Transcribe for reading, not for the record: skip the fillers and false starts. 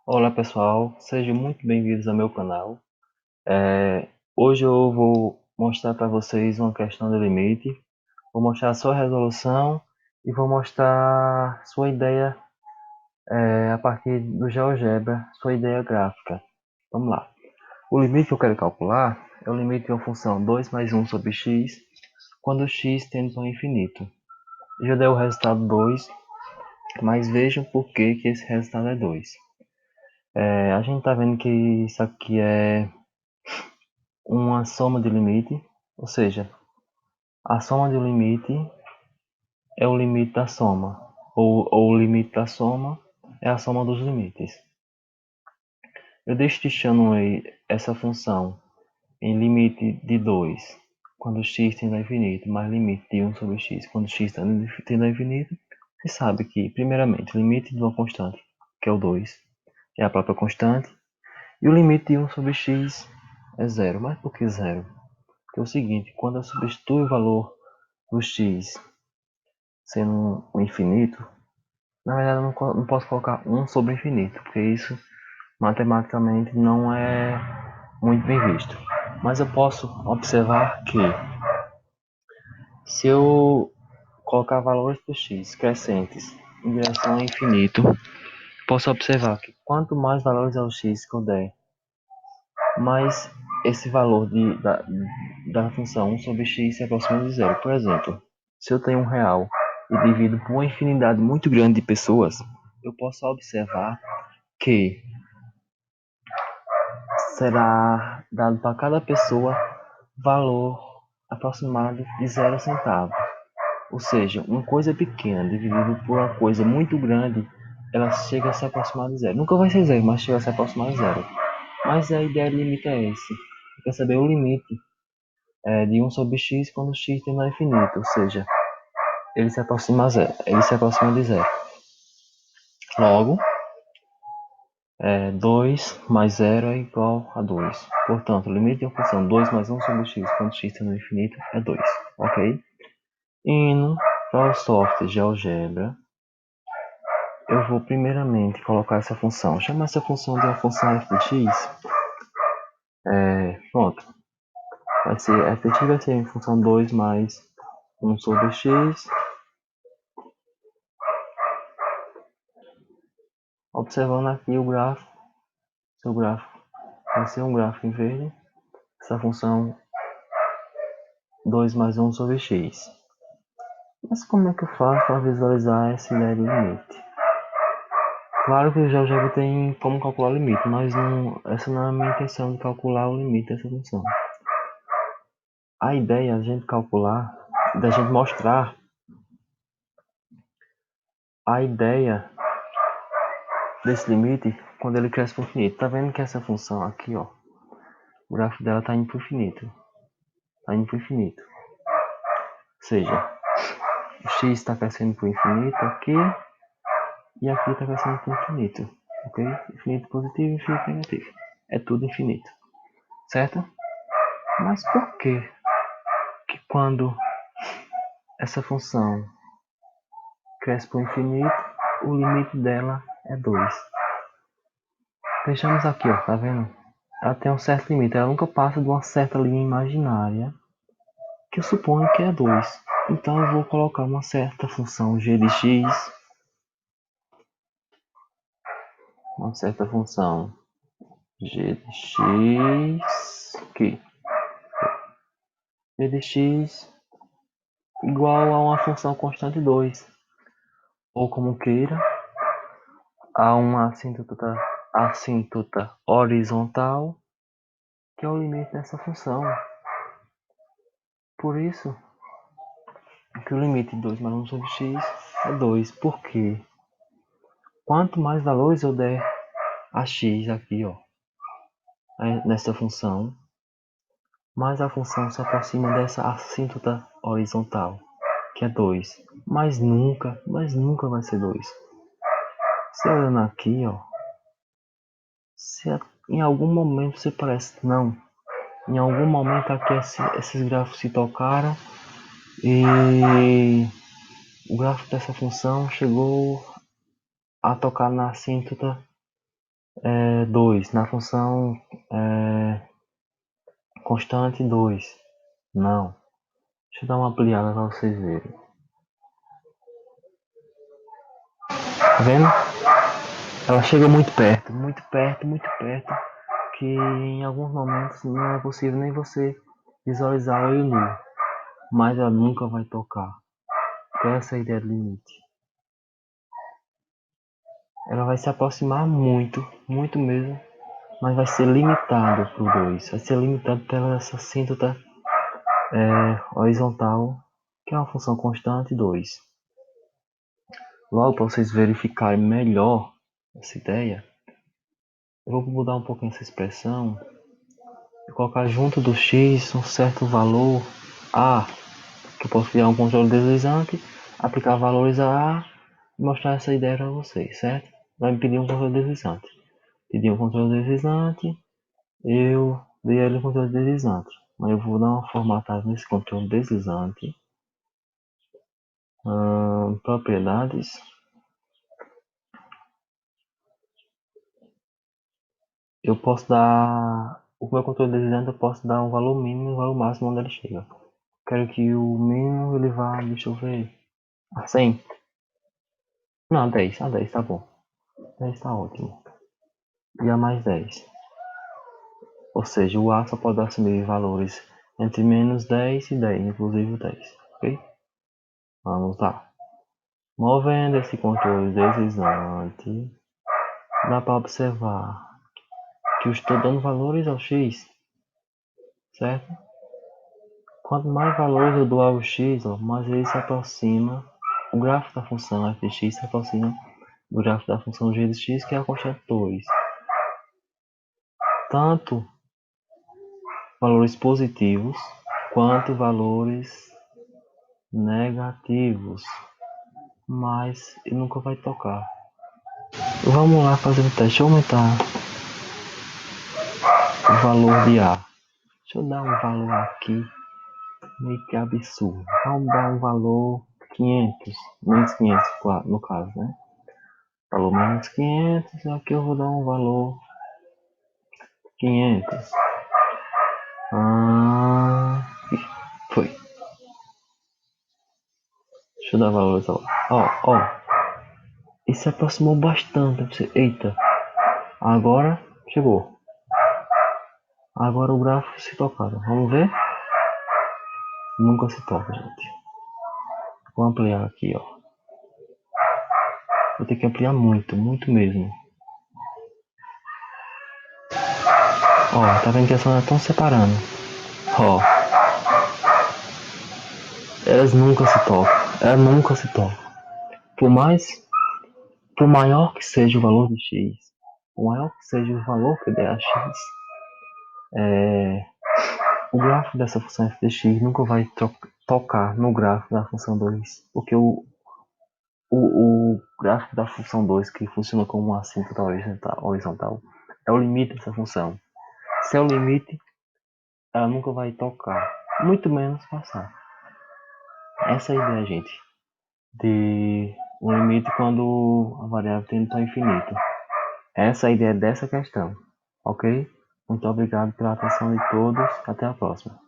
Olá pessoal, sejam muito bem-vindos ao meu canal. Hoje eu vou mostrar para vocês uma questão de limite, vou mostrar a sua resolução e vou mostrar sua ideia a partir do GeoGebra, sua ideia gráfica. Vamos lá. O limite que eu quero calcular é o limite de uma função 2 mais 1 sobre x, quando x tende para o infinito. Eu já dei o resultado 2, mas vejam por que esse resultado é 2. A gente está vendo que isso aqui é uma soma de limite, ou seja, a soma de limite é o limite da soma, ou o limite da soma é a soma dos limites. Eu chamei essa função em limite de 2 quando x tende ao infinito, mais limite de 1 sobre x quando x tende ao infinito. Você sabe que, primeiramente, o limite de uma constante, que é o 2, é a própria constante, e o limite de 1 sobre x é zero. Mas por que zero? Porque é o seguinte, quando eu substituo o valor do x sendo um infinito, na verdade eu não posso colocar 1 sobre infinito, porque isso matematicamente não é muito bem visto. Mas eu posso observar que se eu colocar valores do x crescentes em direção ao infinito, posso observar que quanto mais valores ao x que eu der, mais esse valor da função 1 sobre x se aproxima de zero. Por exemplo, se eu tenho R$ 1 e divido por uma infinidade muito grande de pessoas, eu posso observar que será dado para cada pessoa valor aproximado de 0 centavos. Ou seja, uma coisa pequena dividida por uma coisa muito grande, ela chega a se aproximar de zero. Nunca vai ser zero, mas chega a se aproximar de zero. Mas a ideia de limite é esse. Quer saber o limite de 1 sobre x quando x tende ao infinito, ou seja, ele se aproxima a zero, ele se aproxima de zero. Logo, 2 mais zero é igual a 2. Portanto, o limite de uma função 2 mais 1 sobre x quando x tende ao infinito é 2, ok? Indo para o software GeoGebra, eu vou primeiramente colocar essa função, chamar essa função de uma função f de x. Pronto, vai ser f de x vai ser em função 2 mais 1 sobre x. Observando aqui o gráfico, seu gráfico vai ser um gráfico em verde, essa função 2 mais 1 sobre x. Mas como é que eu faço para visualizar essa ideia de limite? Claro que o GeoGebra tem como calcular o limite, mas essa não é a minha intenção de calcular o limite dessa função. A ideia é a gente calcular, da gente mostrar a ideia desse limite quando ele cresce para o infinito. Tá vendo que essa função aqui, ó, o gráfico dela está indo para o infinito. Está indo para o infinito. Ou seja, o x está crescendo para o infinito aqui e aqui está crescendo para o infinito. Ok? Infinito positivo e infinito negativo. É tudo infinito. Certo? Mas por que quando essa função cresce para o infinito, o limite dela é 2? Vejamos aqui, ó, tá vendo? Ela tem um certo limite, ela nunca passa de uma certa linha imaginária, que eu suponho que é 2. Então eu vou colocar uma certa função g de x, uma certa função g de x, aqui, g de x igual a uma função constante 2, ou como queira, a uma assíntota horizontal, que é o limite dessa função. Por isso que o limite de 2 mais 1 sobre x é 2. Por quê? Quanto mais valores eu der a x aqui, ó, nessa função, mais a função se aproxima dessa assíntota horizontal, que é 2. Mas nunca vai ser 2. Se olhando aqui, ó, se em algum momento você parece, não, em algum momento aqui esses gráficos se tocaram e o gráfico dessa função chegou a tocar na assíntota 2 na função constante 2. Não. Deixa eu dar uma ampliada para vocês verem. Tá vendo? Ela chega muito perto, muito perto, muito perto, que em alguns momentos não é possível nem você visualizar o olho nu, mas ela nunca vai tocar. Essa é a ideia do limite. Ela vai se aproximar muito, muito mesmo, mas vai ser limitado para o 2. Vai ser limitado pela essa assíntota horizontal, que é uma função constante 2. Logo, para vocês verificarem melhor essa ideia, eu vou mudar um pouquinho essa expressão e colocar junto do x um certo valor a, que eu posso criar um controle deslizante, aplicar valores a e mostrar essa ideia para vocês, certo? Vai me pedir um controle deslizante. Pedir um controle deslizante, eu dei ele um controle deslizante, mas eu vou dar uma formatada nesse controle deslizante. Propriedades. Eu posso dar o meu controle deslizante, eu posso dar um valor mínimo e um valor máximo onde ele chega. Quero que o mínimo ele vá, deixa eu ver, a 100. Não, 10, a 10 tá bom. 10 tá ótimo. E a mais 10. Ou seja, o A só pode assumir valores entre menos 10 e 10, inclusive o 10. Ok? Vamos lá. Movendo esse controle deslizante, dá para observar que eu estou dando valores ao x, certo? Quanto mais valores eu dou ao x, mais ele se aproxima, o gráfico da função f de x se aproxima do gráfico da função g de x, que é a constante 2. Tanto valores positivos quanto valores negativos, mas ele nunca vai tocar. Vamos lá fazer o teste. Deixa eu aumentar o valor de A. Deixa eu dar um valor aqui, meio que absurdo. Vamos dar um valor 500, menos 500 no caso, né? Valor menos 500, aqui eu vou dar um valor 500. Foi. Deixa eu dar valores lá. Ó. E se aproximou bastante. Eita. Agora chegou. Agora o gráfico se tocaram. Vamos ver? Nunca se toca, gente. Vou ampliar aqui, ó. Vou ter que ampliar muito, muito mesmo. Ó, tá vendo que as zonas estão separando. Ó. Elas nunca se tocam. Elas nunca se tocam. Por maior que seja o valor de x, por maior que seja o valor que der a x, o gráfico dessa função f de x nunca vai tocar no gráfico da função 2, porque o gráfico da função 2, que funciona como uma assíntota horizontal, é o limite dessa função. Se é o limite, ela nunca vai tocar, muito menos passar. Essa é a ideia, gente, de um limite quando a variável tende para infinito. Essa é a ideia dessa questão, ok? Muito obrigado pela atenção de todos, até a próxima.